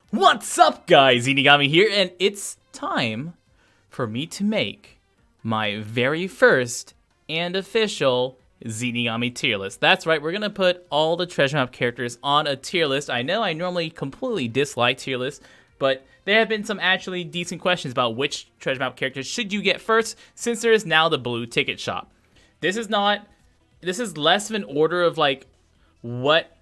What's up, guys? Inigami here, and it's time for me to make my very first and official Zenigami tier list. That's right, we're gonna put all the treasure map characters on a tier list. I know I normally completely dislike tier lists, but there have been some actually decent questions about which treasure map characters should you get first, since there is now the blue ticket shop. This is less of an order of like what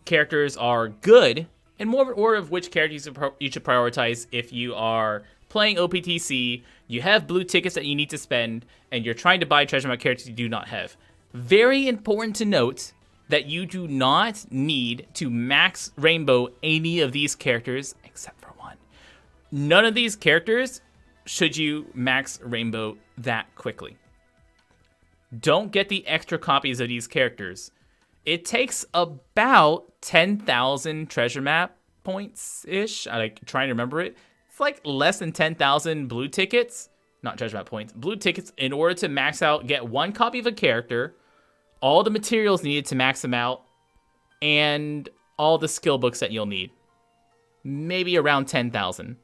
characters are good, and more of an order of which characters you should prioritize if you are playing OPTC, you have blue tickets that you need to spend, and you're trying to buy treasure map characters you do not have. Very important to note that you do not need to max rainbow any of these characters except for one. None of these characters should you max rainbow that quickly. Don't get the extra copies of these characters. It takes about 10,000 treasure map points-ish. I like trying to remember it. It's like less than 10,000 blue tickets. Not treasure map points. Blue tickets in order to max out, get one copy of a character, all the materials needed to max them out, and all the skill books that you'll need. Maybe around 10,000.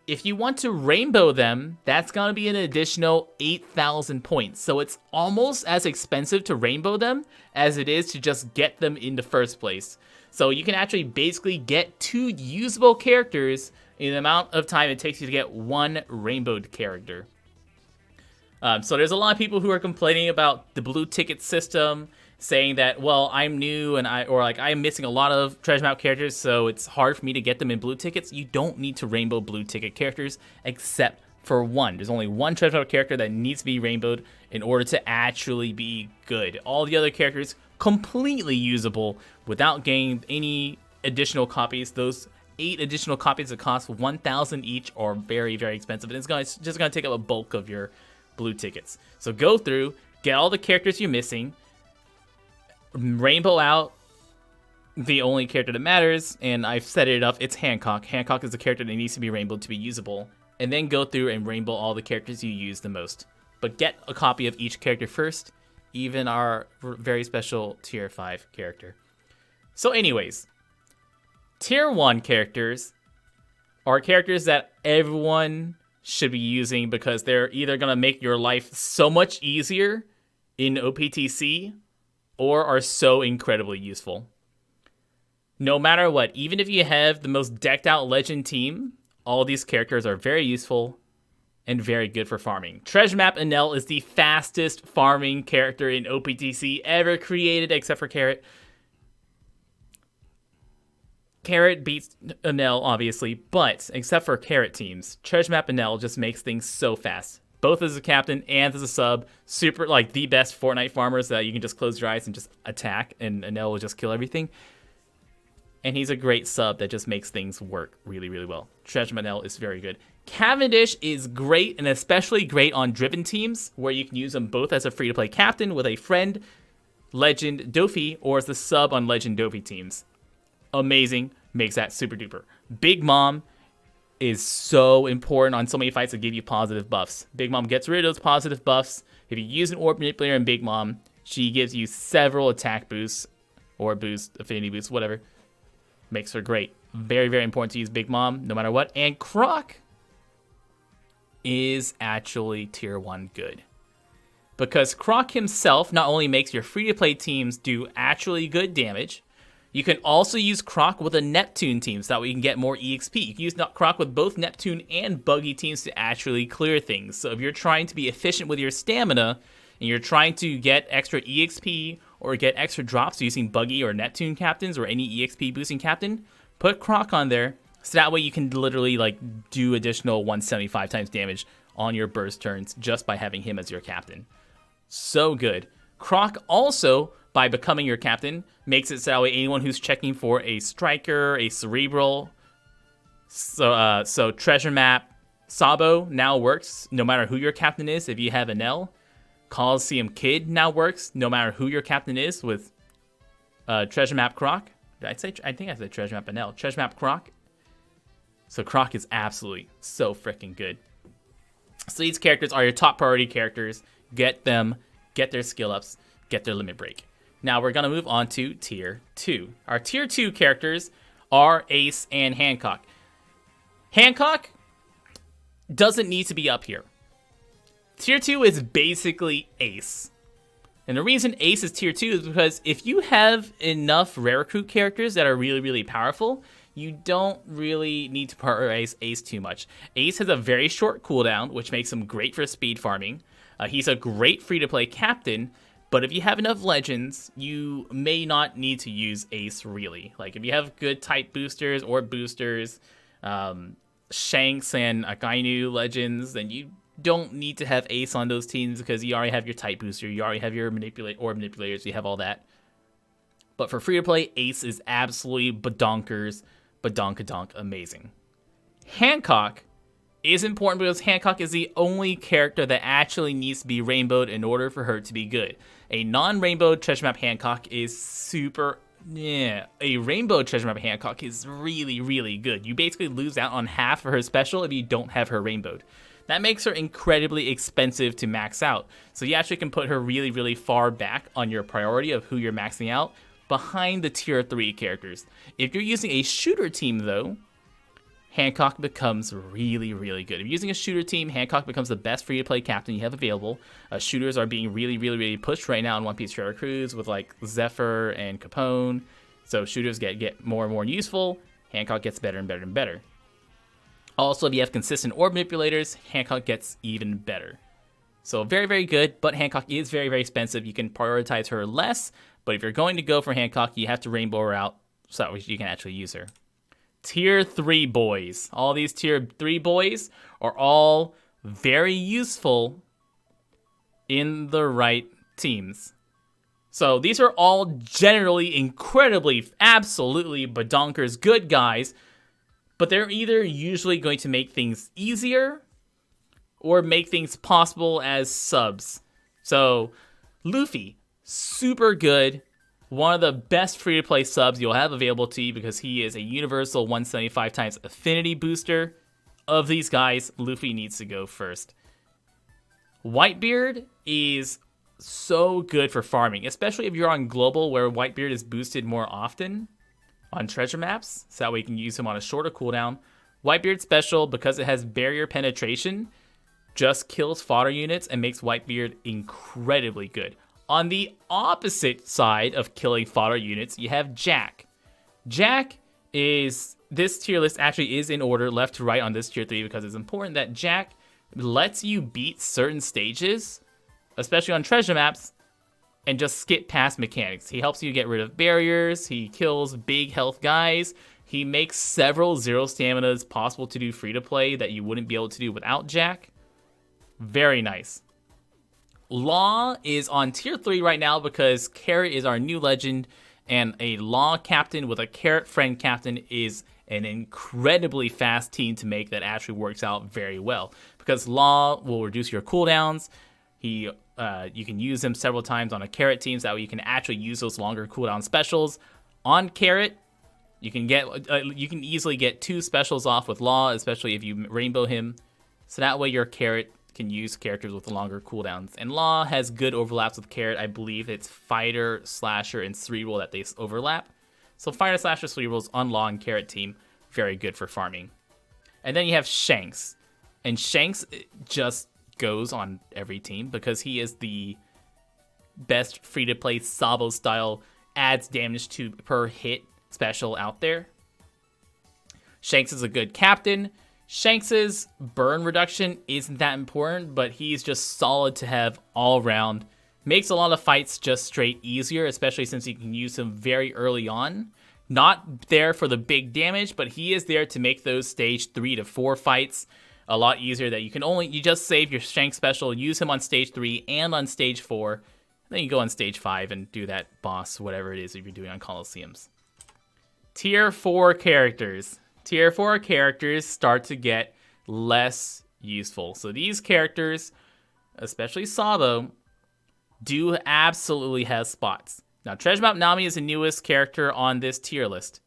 If you want to rainbow them, that's going to be an additional 8,000 points. So it's almost as expensive to rainbow them as it is to just get them in the first place. So you can actually basically get 2 usable characters in the amount of time it takes you to get 1 rainbowed character. So there's a lot of people who are complaining about the blue ticket system, saying that, well, I'm new and I'm missing a lot of treasure map characters, so it's hard for me to get them in blue tickets. You don't need to rainbow blue ticket characters except for one. There's only one treasure map character that needs to be rainbowed in order to actually be good. All the other characters completely usable without getting any additional copies. Those 8 additional copies that cost 1,000 each are very, very expensive, and it's just gonna take up a bulk of your blue tickets. So go through, get all the characters you're missing, rainbow out the only character that matters, and I've set it up. It's Hancock. Hancock is the character that needs to be rainbowed to be usable, and then go through and rainbow all the characters you use the most. But get a copy of each character first, even our very special tier 5 character. So anyways, tier 1 characters are characters that everyone should be using because they're either going to make your life so much easier in OPTC or are so incredibly useful. No matter what, even if you have the most decked out legend team, all these characters are very useful and very good for farming. Treasure Map Enel is the fastest farming character in OPTC ever created, except for Carrot. Carrot beats Enel, obviously, but except for Carrot teams, Treasure Map Enel just makes things so fast. Both as a captain and as a sub, super, like, the best Fortnite farmers that you can just close your eyes and just attack, and Enel will just kill everything. And he's a great sub that just makes things work really, really well. Treasure Map Enel is very good. Cavendish is great, and especially great on driven teams, where you can use them both as a free-to-play captain with a friend, Legend Dofi, or as the sub on Legend Dofi teams. Amazing, makes that super duper. Big Mom is so important on so many fights that give you positive buffs. Big Mom gets rid of those positive buffs. If you use an Orb Manipulator in Big Mom, she gives you several attack boosts, or boost, affinity boosts, whatever. Makes her great. Very, very important to use Big Mom, no matter what. And Croc is actually tier 1 good. Because Croc himself not only makes your free-to-play teams do actually good damage, you can also use Croc with a Neptune team, so that way you can get more EXP. You can use Croc with both Neptune and Buggy teams to actually clear things. So if you're trying to be efficient with your stamina, and you're trying to get extra EXP or get extra drops using Buggy or Neptune captains or any EXP boosting captain, put Croc on there, so that way you can literally like do additional 175 times damage on your burst turns just by having him as your captain. So good. Croc also, by becoming your captain, makes it so that way anyone who's checking for a striker, a cerebral, so treasure map Sabo now works no matter who your captain is. If you have Enel, Coliseum Kid now works no matter who your captain is with treasure map Croc. I think I said treasure map Enel. Treasure map Croc. So Croc is absolutely so freaking good. So these characters are your top priority characters. Get them, get their skill ups, get their limit break. Now we're going to move on to Tier 2. Our Tier 2 characters are Ace and Hancock. Hancock doesn't need to be up here. Tier 2 is basically Ace. And the reason Ace is tier 2 is because if you have enough rare recruit characters that are really, really powerful, you don't really need to prioritize Ace too much. Ace has a very short cooldown, which makes him great for speed farming. He's a great free-to-play captain, but if you have enough legends, you may not need to use Ace really. Like if you have good type boosters or boosters, Shanks and Akainu legends, then you don't need to have Ace on those teams because you already have your type booster, you already have your manipulators, you have all that. But for free-to-play, Ace is absolutely badonkers, badonkadonk amazing. Hancock is important because Hancock is the only character that actually needs to be rainbowed in order for her to be good. A non-rainbowed treasure map Hancock is a rainbow treasure map Hancock is really, really good. You basically lose out on half of her special if you don't have her rainbowed. That makes her incredibly expensive to max out. So you actually can put her really, really far back on your priority of who you're maxing out behind the tier 3 characters. If you're using a shooter team though, Hancock becomes really, really good. If you're using a shooter team, Hancock becomes the best free-to-play captain you have available. Shooters are being really, really, really pushed right now in One Piece Treasure Cruise with like Zephyr and Capone. So shooters get more and more useful. Hancock gets better and better and better. Also, if you have consistent orb manipulators, Hancock gets even better. So very, very good, but Hancock is very, very expensive. You can prioritize her less, but if you're going to go for Hancock, you have to rainbow her out so that you can actually use her. Tier 3 boys. All these tier 3 boys are all very useful in the right teams. So these are all generally incredibly, absolutely badonkers good guys, but they're either usually going to make things easier or make things possible as subs. So Luffy, super good. One of the best free-to-play subs you'll have available to you because he is a universal 175 times affinity booster. Of these guys, Luffy needs to go first. Whitebeard is so good for farming, especially if you're on global where Whitebeard is boosted more often on treasure maps, so that way you can use him on a shorter cooldown. Whitebeard special, because it has barrier penetration, just kills fodder units and makes Whitebeard incredibly good. On the opposite side of killing fodder units, you have Jack. Jack is, this tier list actually is in order left to right on this tier 3 because it's important that Jack lets you beat certain stages, especially on treasure maps, and just skip past mechanics. He helps you get rid of barriers, he kills big health guys, he makes several zero staminas possible to do free to play that you wouldn't be able to do without Jack. Very nice. Law is on tier 3 right now because Carrot is our new legend, and a Law captain with a Carrot friend captain is an incredibly fast team to make that actually works out very well. Because Law will reduce your cooldowns, you can use him several times on a Carrot team, so that way you can actually use those longer cooldown specials. On Carrot, you can easily get 2 specials off with Law, especially if you rainbow him. So that way your Carrot can use characters with longer cooldowns. And Law has good overlaps with Carrot. I believe it's Fighter, Slasher, and Cerebral that they overlap. So Fighter, Slasher, Cerebrals on Law and Carrot team, very good for farming. And then you have Shanks. And Shanks just goes on every team because he is the best free-to-play Sabo style adds damage to per hit special out there. Shanks is a good captain. Shanks's burn reduction isn't that important, but he's just solid to have all around. Makes a lot of fights just straight easier, especially since you can use him very early on. Not there for the big damage, but he is there to make those stage 3 to 4 fights a lot easier. That you just save your Shanks special, use him on stage 3 and on stage 4. Then you go on stage 5 and do that boss, whatever it is if you're doing on Colosseums. Tier 4 characters. Tier 4 characters start to get less useful. So these characters, especially Sabo, do absolutely have spots. Now, Treasure Map Nami is the newest character on this tier list.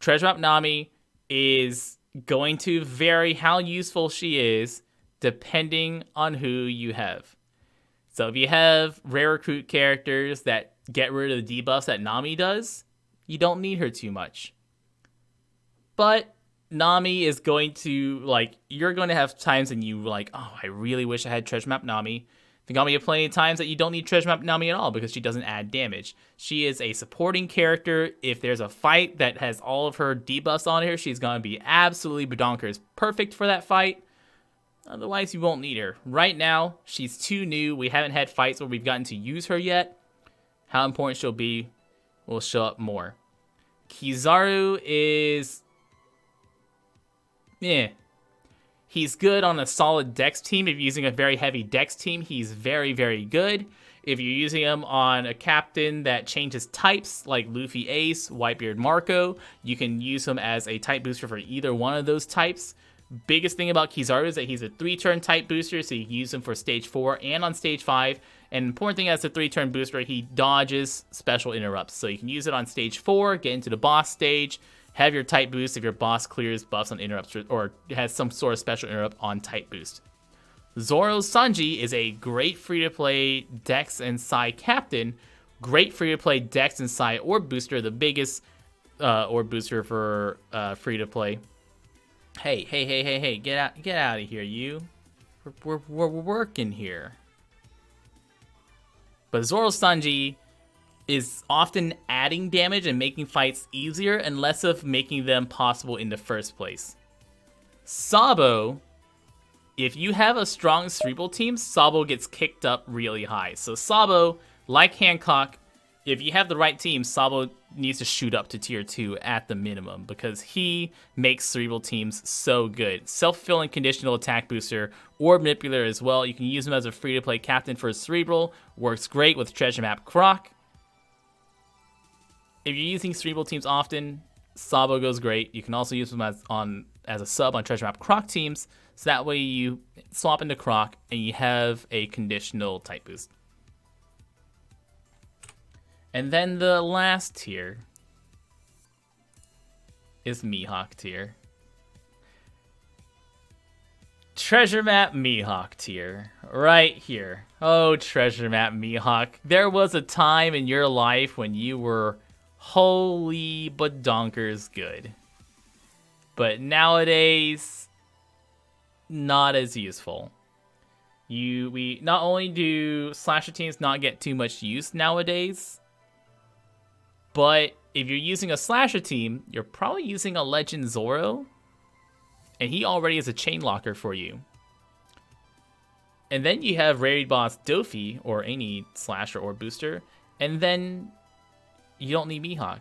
Treasure Map Nami is going to vary how useful she is depending on who you have. So if you have rare recruit characters that get rid of the debuffs that Nami does, you don't need her too much. but Nami is going to, like, you're going to have times and you like, oh, I really wish I had Treasure Map Nami. There's going to be plenty of times that you don't need Treasure Map Nami at all because she doesn't add damage. She is a supporting character. If there's a fight that has all of her debuffs on her, she's going to be absolutely badonkers perfect for that fight. Otherwise, you won't need her. Right now, she's too new. We haven't had fights where we've gotten to use her yet. How important she'll be will show up more. Kizaru is... He's good on a solid dex team. If you're using a very heavy dex team, he's very, very good. If you're using him on a captain that changes types, like Luffy Ace, Whitebeard Marco, you can use him as a type booster for either one of those types. Biggest thing about Kizaru is that he's a 3-turn type booster, so you can use him for stage 4 and on stage 5. And important thing as a 3-turn booster, he dodges special interrupts. So you can use it on stage 4, get into the boss stage, have your type boost if your boss clears buffs on interrupts or has some sort of special interrupt on type boost. Zoro Sanji is a great free-to-play Dex and Psi captain. Great free-to-play Dex and Psi orb booster, the biggest orb booster for free-to-play. Hey, get out of here, you. We're working here. But Zoro Sanji is often adding damage and making fights easier and less of making them possible in the first place. Sabo, if you have a strong cerebral team, Sabo gets kicked up really high. So Sabo, like Hancock, if you have the right team, Sabo needs to shoot up to tier 2 at the minimum because he makes cerebral teams so good. Self-fulfilling conditional attack booster or manipulator as well. You can use him as a free-to-play captain for cerebral. Works great with Treasure Map Croc. If you're using cerebral teams often, Sabo goes great. You can also use him as a sub on Treasure Map Croc teams. So that way you swap into Croc and you have a conditional type boost. And then the last tier is Mihawk tier. Treasure Map Mihawk tier, right here. Oh, Treasure Map Mihawk. There was a time in your life when you were holy badonkers good. But nowadays, not as useful. We not only do slasher teams not get too much use nowadays, but if you're using a slasher team, you're probably using a Legend Zoro, and he already is a chain locker for you. And then you have Raid Boss Dofi, or any slasher or booster, and then you don't need Mihawk,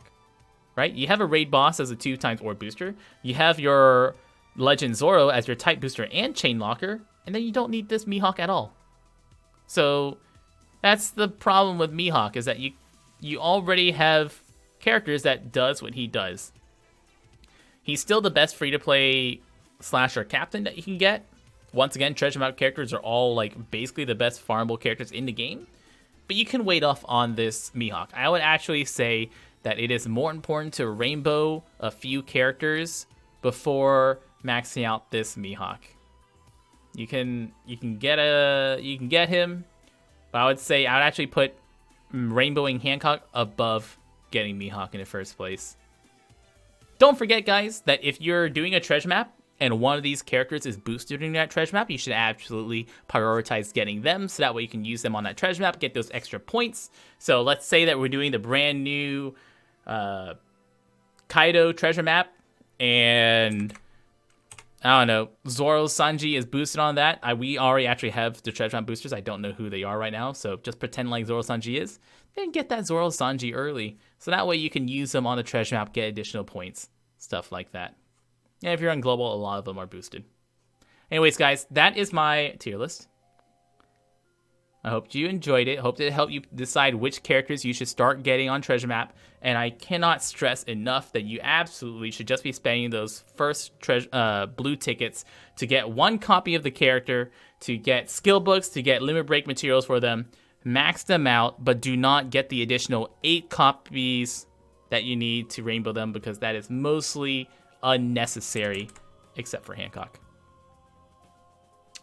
right? You have a Raid Boss as a 2x orb booster, you have your Legend Zoro as your type booster and chain locker, and then you don't need this Mihawk at all. So that's the problem with Mihawk, is that you already have characters that does what he does. He's still the best free-to-play slasher captain that you can get. Once again, Treasure Map characters are all like basically the best farmable characters in the game. But you can wait off on this Mihawk. I would actually say that it is more important to rainbow a few characters before maxing out this Mihawk. You can get him, but I would say I would actually put rainbowing Hancock above getting Mihawk in the first place. Don't forget, guys, that if you're doing a treasure map and one of these characters is boosted during that treasure map, you should absolutely prioritize getting them, so that way you can use them on that treasure map, get those extra points. So let's say that we're doing the brand new Kaido treasure map, and I don't know, Zoro Sanji is boosted on that. We already actually have the treasure map boosters. I don't know who they are right now, so just pretend like Zoro Sanji is. Then get that Zoro Sanji early, so that way you can use them on the treasure map, get additional points, stuff like that. And if you're on global, a lot of them are boosted. Anyways, guys, that is my tier list. I hope you enjoyed it. Hope it helped you decide which characters you should start getting on treasure map. And I cannot stress enough that you absolutely should just be spending those first blue tickets to get one copy of the character, to get skill books, to get limit break materials for them. Max them out, but do not get the additional 8 copies that you need to rainbow them, because that is mostly unnecessary, except for Hancock.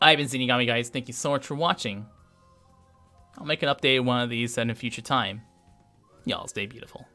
I've been Zinigami, guys. Thank you so much for watching. I'll make an update of one of these at a future time. Y'all stay beautiful.